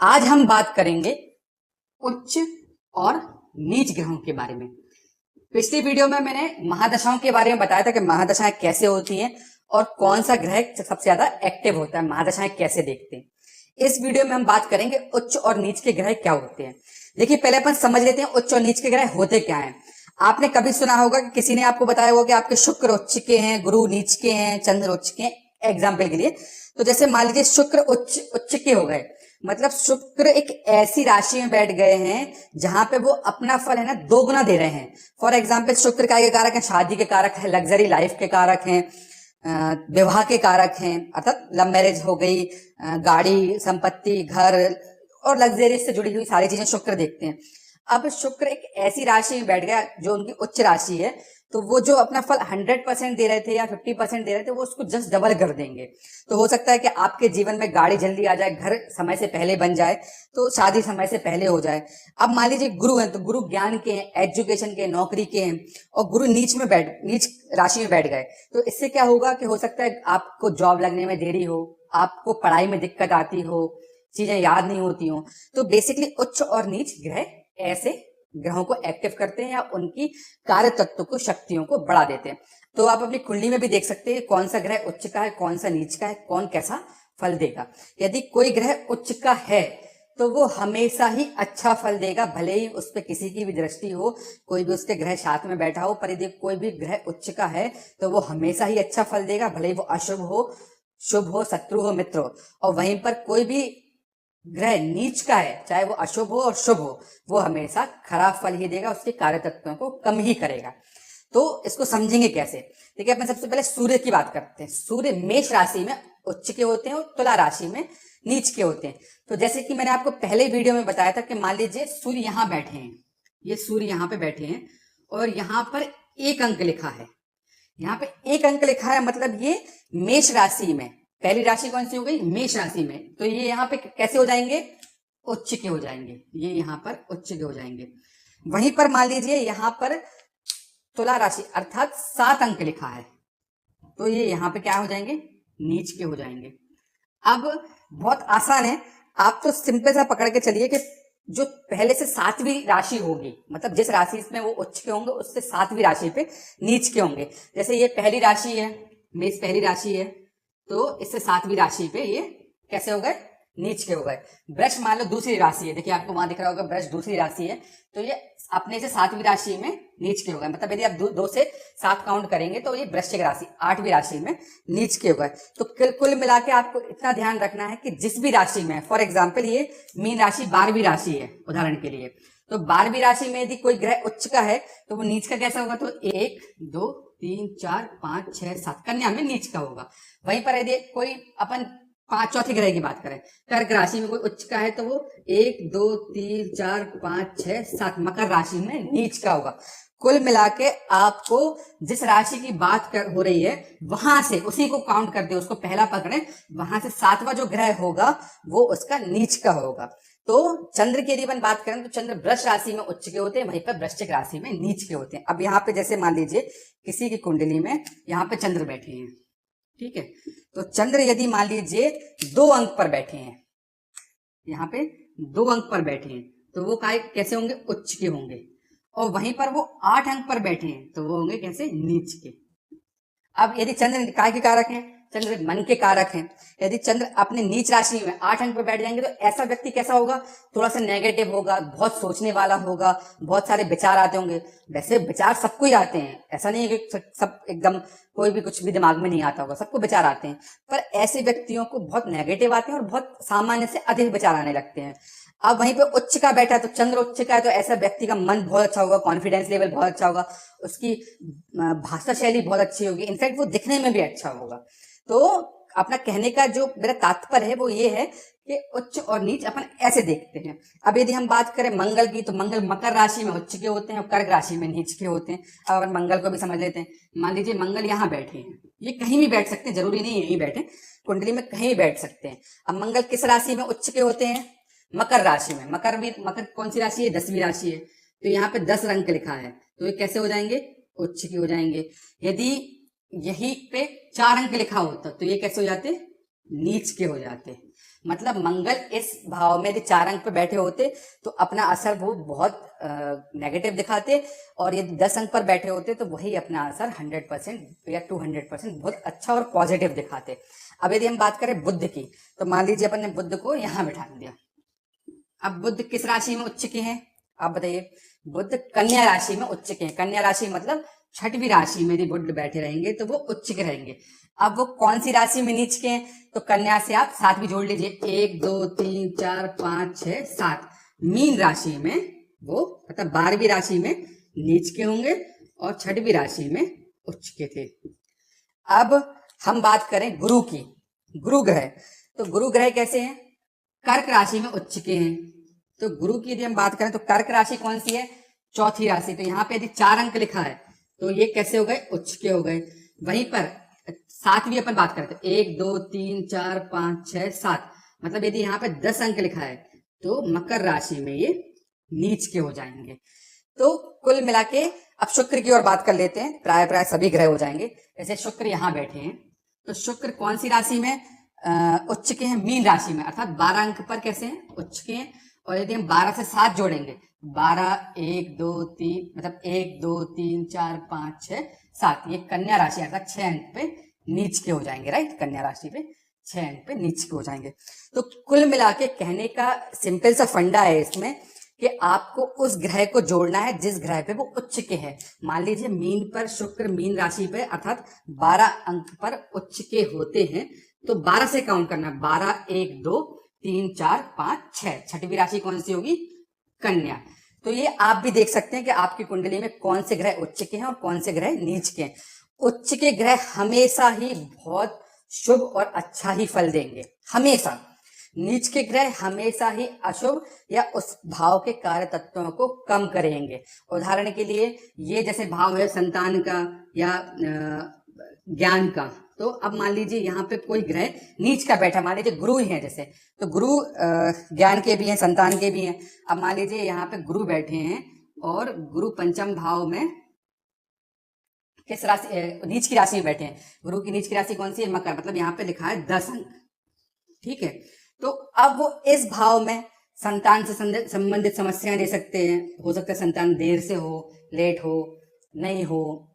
आज हम बात करेंगे उच्च और नीच ग्रहों के बारे में। पिछली वीडियो में मैंने महादशाओं के बारे में बताया था कि महादशाएं कैसे होती हैं और कौन सा ग्रह सबसे ज्यादा एक्टिव होता है, महादशाएं कैसे देखते हैं। इस वीडियो में हम बात करेंगे उच्च और नीच के ग्रह क्या होते हैं। देखिए, पहले अपन समझ लेते हैं उच्च और नीच के ग्रह होते क्या हैं। आपने कभी सुना होगा कि किसी ने आपको बताया होगा कि आपके शुक्र उच्च के हैं, गुरु नीच के हैं, चंद्र उच्च के हैं। एग्जाम्पल के लिए तो जैसे मान लीजिए शुक्र उच्च के हो गए, मतलब शुक्र एक ऐसी राशि में बैठ गए हैं जहां पे वो अपना फल है ना दोगुना दे रहे हैं। फॉर एग्जाम्पल शुक्र का कारक है, शादी के कारक है, लग्जरी लाइफ के कारक हैं, विवाह के कारक हैं, अर्थात लव मैरिज हो गई, गाड़ी, संपत्ति, घर और लग्जरी से जुड़ी हुई सारी चीजें शुक्र देखते हैं। अब शुक्र एक ऐसी राशि में बैठ गया जो उनकी उच्च राशि है, तो वो जो अपना फल 100% दे रहे थे या 50% दे रहे थे, वो उसको जस्ट डबल कर देंगे। तो हो सकता है कि आपके जीवन में गाड़ी जल्दी आ जाए, घर समय से पहले बन जाए, तो शादी समय से पहले हो जाए। अब मान लीजिए गुरु है, तो गुरु ज्ञान के हैं, एजुकेशन के, नौकरी के हैं, और गुरु नीच राशि में बैठ गए, तो इससे क्या होगा कि हो सकता है आपको जॉब लगने में देरी हो, आपको पढ़ाई में दिक्कत आती हो, चीजें याद नहीं होती हो। तो बेसिकली उच्च और नीच ग्रह ऐसे ग्रहों को एक्टिव करते हैं या उनकी कार्य तत्व को, शक्तियों को बढ़ा देते हैं। तो आप अपनी कुंडली में भी देख सकते हैं कौन सा ग्रह उच्च का है, कौन सा नीच का है, कौन कैसा फल देगा। यदि कोई ग्रह उच्च का है तो वो हमेशा ही अच्छा फल देगा, भले ही उस पर किसी की भी दृष्टि हो, कोई भी उसके ग्रह साथ में बैठा हो, पर यदि कोई भी ग्रह उच्च का है तो वो हमेशा ही अच्छा फल देगा, भले ही वो अशुभ हो, शुभ हो, शत्रु हो, मित्र हो। और वहीं पर कोई भी ग्रह नीच का है, चाहे वो अशुभ हो और शुभ हो, वो हमेशा खराब फल ही देगा, उसके कार्य तत्वों को कम ही करेगा। तो इसको समझेंगे कैसे। देखिए, अपन सबसे पहले सूर्य की बात करते हैं। सूर्य मेष राशि में उच्च के होते हैं और तुला राशि में नीच के होते हैं। तो जैसे कि मैंने आपको पहले वीडियो में बताया था कि मान लीजिए सूर्य यहां बैठे हैं, ये सूर्य यहां पे बैठे हैं और यहां पर एक अंक लिखा है, यहाँ पे एक अंक लिखा है, मतलब ये मेष राशि में, पहली राशि कौन सी हो गई, मेष राशि में, तो ये यहाँ पे कैसे हो जाएंगे, उच्च के हो जाएंगे, ये यहाँ पर उच्च के हो जाएंगे। वहीं पर मान लीजिए यहाँ पर तुला राशि अर्थात 7 अंक लिखा है, तो ये यहाँ पे क्या हो जाएंगे, नीच के हो जाएंगे। अब बहुत आसान है, आप तो सिंपल सा पकड़ के चलिए कि जो पहले से 7वीं राशि होगी, मतलब जिस राशि में वो उच्च के होंगे उससे 7वीं राशि पे नीच के होंगे। जैसे ये पहली राशि है, मेष पहली राशि है, तो इससे 7वीं राशि पे ये कैसे हो गए, नीच के हो गए। वृष मान लो दूसरी राशि है, देखिए आपको वहां दिख रहा होगा वृष दूसरी राशि है, तो ये अपने से 7वीं राशि में नीच के हो गए। मतलब यदि आप 2 से 7 काउंट करेंगे तो ये वृश्चिक राशि 8वीं राशि में नीच के हो गए। तो कुल मिला के आपको इतना ध्यान रखना है कि जिस भी राशि में, फॉर एग्जाम्पल ये मीन राशि 12वीं राशि है उदाहरण के लिए, तो 12वीं राशि में यदि कोई ग्रह उच्च का है तो वो नीच का कैसा होगा, तो 1 2 3 4 5 6 7 कन्या में नीच का होगा। वहीं पर यदि कोई अपन चौथे ग्रह की बात करें, कर्क राशि में कोई उच्च का है तो वो 1 2 3 4 5 6 7 मकर राशि में नीच का होगा। कुल मिला के आपको जिस राशि की बात हो रही है वहां से उसी को काउंट करते हैं, उसको पहला पकड़े, वहां से 7वां जो ग्रह होगा वो उसका नीच का होगा। तो चंद्र की यदि अपन बात करें तो चंद्र वृष राशि में उच्च के होते हैं, वहीं पर वृश्चिक राशि में नीच के होते हैं। अब यहाँ पे जैसे मान लीजिए किसी की कुंडली में यहाँ पे चंद्र बैठे हैं, ठीक है, तो चंद्र यदि मान लीजिए 2 अंक पर बैठे हैं, यहाँ पे 2 अंक पर बैठे हैं, तो वो कैसे होंगे, उच्च के होंगे। और वहीं पर वो 8 अंक पर बैठे हैं तो वो होंगे कैसे, नीच के। अब यदि चंद्र काय के कारक हैं, चंद्र मन के कारक हैं, यदि चंद्र अपने नीच राशि में 8 अंक पर बैठ जाएंगे तो ऐसा व्यक्ति कैसा होगा, थोड़ा सा नेगेटिव होगा, बहुत सोचने वाला होगा, बहुत सारे विचार आते होंगे। वैसे विचार सबको ही आते हैं, ऐसा नहीं है कि सब एकदम कोई भी कुछ भी दिमाग में नहीं आता होगा, सबको विचार आते हैं, पर ऐसे व्यक्तियों को बहुत नेगेटिव आते हैं और बहुत सामान्य से अधिक विचार आने लगते हैं। अब वहीं पे उच्च का बैठा है, तो चंद्र उच्च का है, तो ऐसा व्यक्ति का मन बहुत अच्छा होगा, कॉन्फिडेंस लेवल बहुत अच्छा होगा, उसकी भाषा शैली बहुत अच्छी होगी, इनफैक्ट वो दिखने में भी अच्छा होगा। तो अपना कहने का जो मेरा तात्पर्य है वो ये है कि उच्च और नीच अपन ऐसे देखते हैं। अब यदि हम बात करें मंगल की, तो मंगल मकर राशि में उच्च के होते हैं और कर्क राशि में नीच के होते हैं। अब अपन मंगल को भी समझ लेते हैं। मान लीजिए मंगल यहाँ बैठे हैं, ये कहीं भी बैठ सकते हैं, जरूरी नहीं यहीं बैठे, कुंडली में कहीं भी बैठ सकते हैं। अब मंगल किस राशि में उच्च के होते हैं, मकर राशि में। मकर कौन सी राशि है, 10वीं राशि है, तो यहाँ पे 10 अंक लिखा है, तो ये कैसे हो जाएंगे, उच्च के हो जाएंगे। यदि यही पे 4 अंक लिखा होता तो ये कैसे हो जाते, नीच के हो जाते। मतलब मंगल इस भाव में यदि 4 अंक पे बैठे होते तो अपना असर वो बहुत नेगेटिव दिखाते, और यदि 10 अंक पर बैठे होते तो वही अपना असर 100% या 200% बहुत अच्छा और पॉजिटिव दिखाते। अब यदि हम बात करें बुध की, तो मान लीजिए अपन ने बुध को यहाँ बिठा दिया। अब बुध किस राशि में उच्च के हैं, आप बताइए। बुध कन्या राशि में उच्च के हैं। कन्या राशि मतलब छठवीं राशि में यदि बुध बैठे रहेंगे तो वो उच्च के रहेंगे। अब वो कौन सी राशि में नीच के हैं, तो कन्या से आप 7 भी जोड़ लीजिए, 1 2 3 4 5 6 7। मीन राशि में वो मतलब 12वीं राशि में नीच के होंगे और छठवीं राशि में उच्च के थे। अब हम बात करें गुरु की, गुरु ग्रह, तो गुरु ग्रह कैसे हैं, कर्क राशि में उच्च के हैं। तो गुरु की यदि हम बात करें तो कर्क राशि कौन सी है, चौथी राशि। तो यहाँ पे यदि 4 अंक लिखा है तो ये कैसे हो गए, उच्च के हो गए। वहीं पर 7वीं अपन बात करते हैं, 1 2 3 4 5 6 7, मतलब यदि यहाँ पे 10 अंक लिखा है तो मकर राशि में ये नीच के हो जाएंगे। तो कुल मिला के अब शुक्र की ओर बात कर लेते हैं, प्राय प्राय सभी ग्रह हो जाएंगे। जैसे शुक्र यहाँ बैठे हैं, तो शुक्र कौन सी राशि में उच्च के हैं, मीन राशि में, अर्थात 12 अंक पर कैसे हैं, उच्च के हैं। और यदि हम 12 से 7 जोड़ेंगे, 12 1 2 3 मतलब 1 2 3 4 5 6 7, ये कन्या राशि अर्थात 6 अंक पे नीच के हो जाएंगे, राइट। कन्या राशि पे 6 अंक पे नीच के हो जाएंगे। तो कुल मिला के कहने का सिंपल सा फंडा है इसमें कि आपको उस ग्रह को जोड़ना है जिस ग्रह पे वो उच्च के है। मान लीजिए मीन पर शुक्र मीन राशि पे अर्थात 12 अंक पर उच्च के होते हैं, तो 12 से काउंट करना, 12 1 2 3 4 5 6। छठवीं राशि कौन सी होगी, कन्या। तो ये आप भी देख सकते हैं कि आपकी कुंडली में कौन से ग्रह उच्च के हैं और कौन से ग्रह नीच के हैं। उच्च के ग्रह हमेशा ही बहुत शुभ और अच्छा ही फल देंगे, हमेशा। नीच के ग्रह हमेशा ही अशुभ या उस भाव के कार्य तत्वों को कम करेंगे। उदाहरण के लिए ये जैसे भाव है संतान का या ज्ञान का, तो अब मान लीजिए यहाँ पे कोई ग्रह नीच का बैठा, मान लीजिए गुरु ही है जैसे, तो गुरु ज्ञान के भी हैं, संतान के भी हैं। अब मान लीजिए यहाँ पे गुरु बैठे हैं और गुरु पंचम भाव में किस राशि, नीच की राशि में बैठे हैं। गुरु की नीच की राशि कौन सी है, मकर, मतलब यहाँ पे लिखा है 10 अंक, ठीक है। तो अब वो इस भाव में संतान से संबंधित समस्याएं दे सकते हैं। हो सकता है संतान देर से हो, लेट हो, नहीं हो।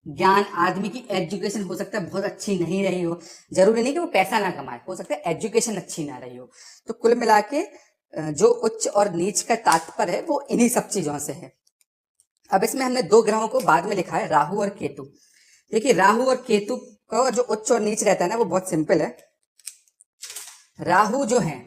ज्ञान, आदमी की एजुकेशन हो सकता है बहुत अच्छी नहीं रही हो, जरूरी नहीं कि वो पैसा ना कमाए, हो सकता है एजुकेशन अच्छी ना रही हो। तो कुल मिला के जो उच्च और नीच का तात्पर्य है वो इन्हीं सब चीजों से है। अब इसमें हमने 2 ग्रहों को बाद में लिखा है, राहु और केतु। देखिए राहु और केतु का जो उच्च और नीच रहता है ना, वो बहुत सिंपल है। राहु जो है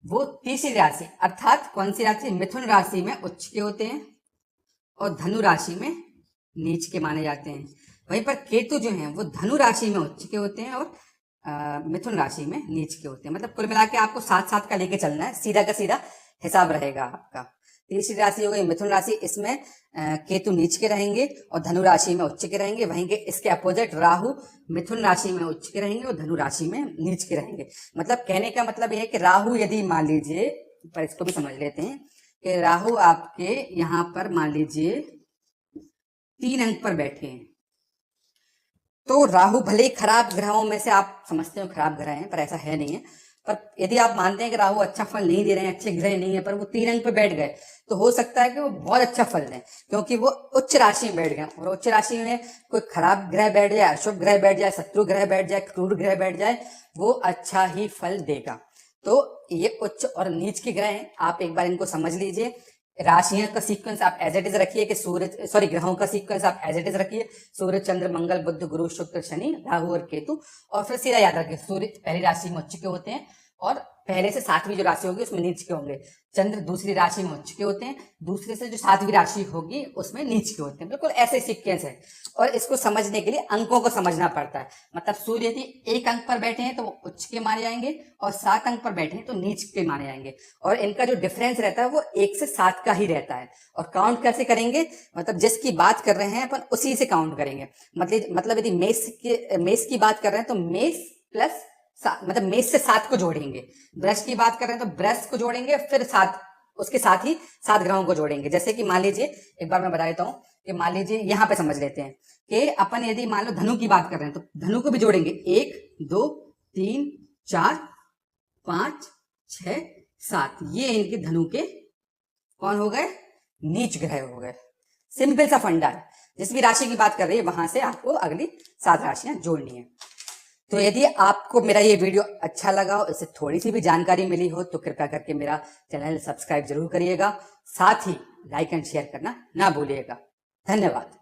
वो तीसरी राशि अर्थात कौन सी राशि, मिथुन राशि में उच्च के होते हैं और धनु राशि में नीच के माने जाते हैं। वहीं पर केतु जो है वो धनु राशि में उच्च के होते हैं और मिथुन राशि में नीच के होते हैं। मतलब कुल मिला के आपको 7-7 का लेके चलना है, सीधा का सीधा हिसाब रहेगा आपका। तीसरी राशि हो गई मिथुन राशि, इसमें केतु नीच के रहेंगे और धनु राशि में उच्च के रहेंगे। वहीं के इसके अपोजिट राहु मिथुन राशि में उच्च के रहेंगे और धनु राशि में नीच के रहेंगे। मतलब कहने का मतलब यह है कि राहु यदि मान लीजिए, पर इसको भी समझ लेते हैं कि राहु आपके यहाँ पर मान लीजिए 3 अंक पर बैठे हैं, तो राहु भले ही खराब ग्रहों में से आप समझते हो खराब ग्रह हैं, पर ऐसा है नहीं है। पर यदि आप मानते हैं कि राहु अच्छा फल नहीं दे रहे हैं, अच्छे ग्रह नहीं है, पर वो 3 अंक पे बैठ गए, तो हो सकता है कि वो बहुत अच्छा फल दें, क्योंकि वो उच्च राशि में बैठ गए। और उच्च राशि में कोई खराब ग्रह बैठ जाए, अशुभ ग्रह बैठ जाए, शत्रु ग्रह बैठ जाए, क्रूर ग्रह बैठ जाए, वो अच्छा ही फल देगा। तो ये उच्च और नीच के ग्रह हैं, आप एक बार इनको समझ लीजिए। राशियों का सीक्वेंस आप एज इट इज रखिए कि ग्रहों का सीक्वेंस आप एज इट इज रखिए, सूर्य चंद्र मंगल बुध गुरु शुक्र शनि राहु और केतु, और फिर सीधा याद रखिए सूर्य पहली राशि में उच्च के होते हैं और पहले से 7वीं जो राशि होगी उसमें नीच के होंगे। चंद्र दूसरी राशि में उच्च के होते हैं, दूसरे से जो 7वीं राशि होगी उसमें नीच के होते हैं। बिल्कुल ऐसे सीक्वेंस है, और इसको समझने के लिए अंकों को समझना पड़ता है। मतलब सूर्य यदि 1 अंक पर बैठे हैं तो वो उच्च के माने जाएंगे और 7 अंक पर बैठे हैं तो नीच के माने जाएंगे। और इनका जो डिफरेंस रहता है वो 1 से 7 का ही रहता है। और काउंट कैसे करेंगे, मतलब जिसकी बात कर रहे हैं अपन उसी से काउंट करेंगे। मतलब यदि मेष की बात कर रहे हैं तो मेष प्लस मतलब मेष से 7 को जोड़ेंगे। ब्रश की बात कर रहे हैं तो ब्रश को जोड़ेंगे, फिर 7 उसके साथ ही 7 ग्रहों को जोड़ेंगे। जैसे कि मान लीजिए एक बार मैं बता देता हूं कि मान लीजिए यहाँ पे समझ लेते हैं कि अपन यदि मान लो धनु की बात कर रहे हैं तो धनु को भी जोड़ेंगे, 1 2 3 4, 5, 6, 7, ये इनके धनु के कौन हो गए? नीच ग्रह हो गए। सिंपल सा फंडा है, जिस भी राशि की बात कर रही है वहां से आपको अगली 7 राशियां जोड़नी है। तो यदि आपको मेरा ये वीडियो अच्छा लगा हो, इससे थोड़ी सी भी जानकारी मिली हो, तो कृपया करके मेरा चैनल सब्सक्राइब जरूर करिएगा, साथ ही लाइक एंड शेयर करना ना भूलिएगा। धन्यवाद।